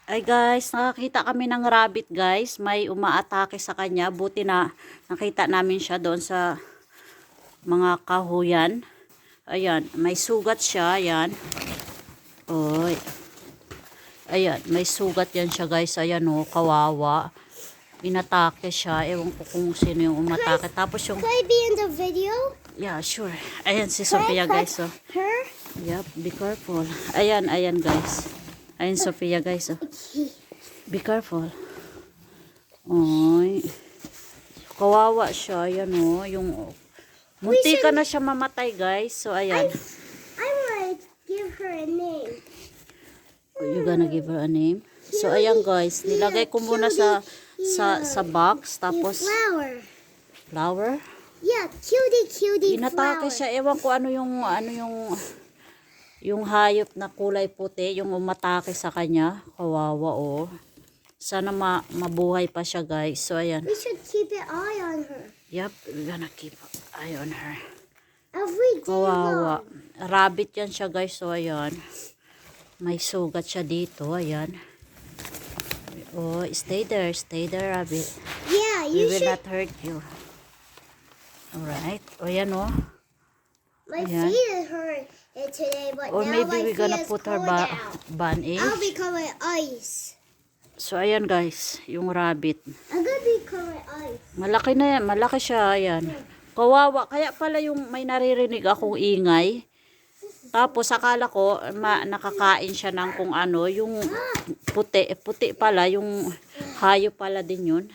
Ay guys, nakakita kami ng rabbit guys. May umaatake sa kanya. Buti na nakita namin siya doon sa mga kahuyan. Ayan, may sugat siya. Ayan. Oy. Ayan, may sugat yan siya guys. Ayan o, kawawa. Inatake siya. Ewan ko kung sino yung umatake. Tapos yung... Could I be in the video? Yeah, sure. Ayan si Sophia guys. Oh. Her? Yep, be careful. Ayan, ayan guys. Ayan Sophia guys. Oh. Be careful. Oy. Kawawa siya. Ayan o. Yung... Munti ka na siya mamatay guys. So ayan. I might give her a name. You gonna give her a name? So ayan guys. Nilagay ko muna sa box. Tapos... Flower? Yeah, cutie Inatake flower. siya. Ewan ko yung hayop na kulay puti. Yung umatake sa kanya. Kawawa o. Sana mabuhay pa siya guys. So ayan. We should keep an eye on her. Yep, we're gonna keep an eye on her. Every day Kawawa. long. Rabbit yan siya guys. So ayan. May sugat siya dito. Ayan. Oh, stay there, rabbit. Yeah, We you will should. not hurt you. Alright. O yan o. My Ayan. feet is hurt today, but Or now maybe my we're feet gonna is put her cold out. bandage. I'll become an ice. So ayan guys, yung rabbit. I'm gonna become an ice. Malaki na yan, malaki siya, ayan. Kawawa, kaya pala yung may naririnig akong ingay. Tapos akala ko nakakain siya ng kung ano, yung puti pala, yung hayop pala din yun.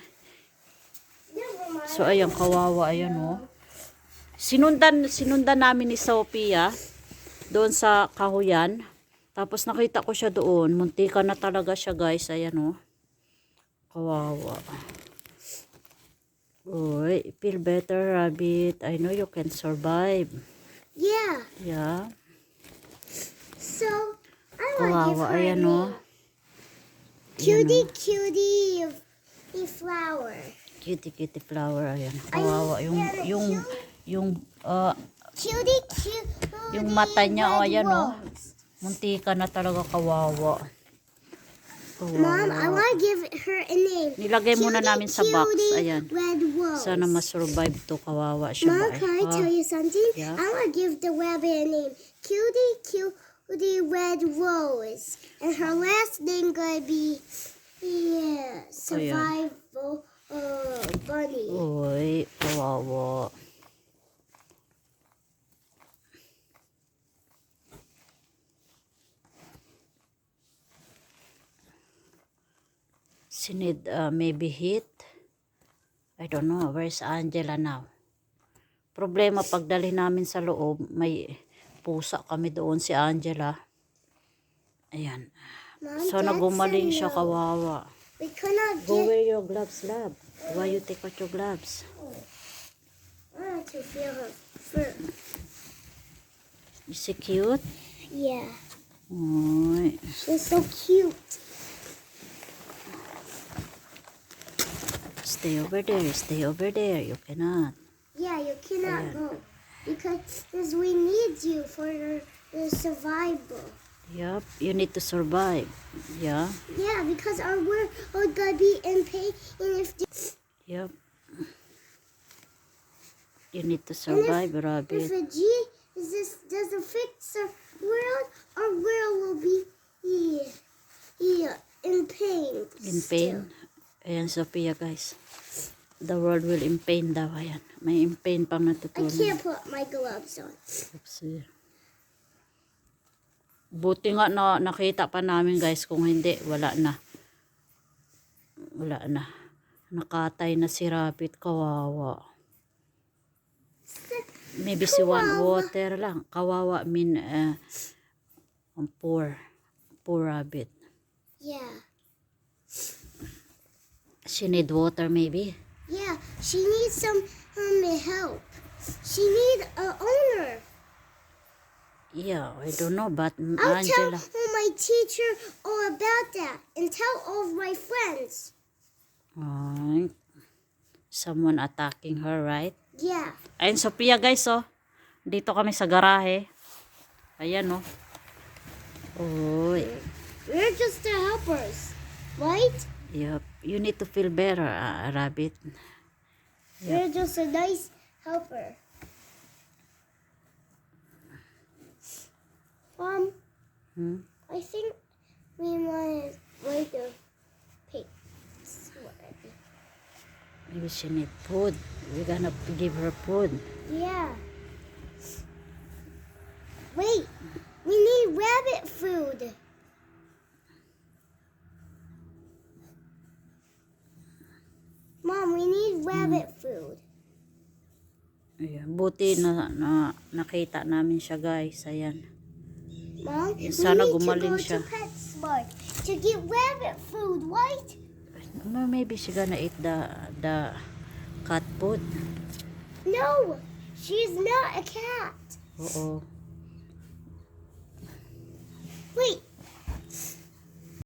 So ayan, kawawa, ayan o. Sinundan namin ni Sophia doon sa kahuyan. Tapos nakita ko siya doon. Muntika na talaga siya guys. Ayan o. Kawawa. Uy, feel better rabbit. I know you can survive. Yeah. Yeah. So I want to give Kawawa. her a Ayan o. name. Cutie flower. Kitty flower. Ayan. Kawawa. Yung mata niya o. Ayan o. Muntika na talaga kawawa. Mom, I want to give her a name. Nilagay muna namin sa box. Ayan. Red rose. Sana ma-survive to. Kawawa siya. Mom, can I tell you something? Yeah. I want to give the rabbit a name. Cutie red rose. And her last name gonna be survival bunny. Uy, kawawa. She need maybe heat. I don't know. Where's Angela now? Problema pagdali namin sa loob. May pusa kami doon si Angela. Ayan. Mom, Sana Dad gumaling said siya no. kawawa. We cannot Go get. wear your gloves, love. Why you take out your gloves? I want to feel her fur. Is she cute? Yeah, Uy. she's so cute. Stay over there. Stay over there. You cannot. Yeah, you cannot Ayan. go because we need you for the survival. Yup. You need to survive. Yeah. Yeah, because we're gonna be in pain, and if Yup. You need to survive, if rabbit. a G doesn't fix our world will be in pain. In pain. Ayan, Sophia, guys. The world will in pain daw. Ayan. May in pain pang I natutunan. can't put my gloves on. Oopsie. Buti nga na nakita pa namin, guys. Kung hindi, wala na. Wala na. Nakatay na si rabbit. Kawawa. Maybe si one water lang. Kawawa mean poor rabbit. Yeah, She need water maybe. yeah. She needs some help. She needs an owner. Yeah, I don't know, but I'll tell Angela. my teacher all about that and tell all of my friends. Alright. Someone attacking her, right? Yeah. Ayun, Sophia, guys, oh. Dito kami sa garahe. Ayan, oh. Uy. We're just the helpers. right? Yep. You need to feel better, rabbit. You're just a nice helper. Hmm? I think we might wait the pigs already. Maybe she need food. We're gonna give her food. Yeah. Wait, we need rabbit food. Mom, we need rabbit food. Ayan. Buti nakita namin siya, guys. Ayan. Mom, Sana we need to gumaling go siya. to PetSmart to get rabbit food, right? Maybe she gonna eat the cat food. No, she's not a cat. Oo. Wait,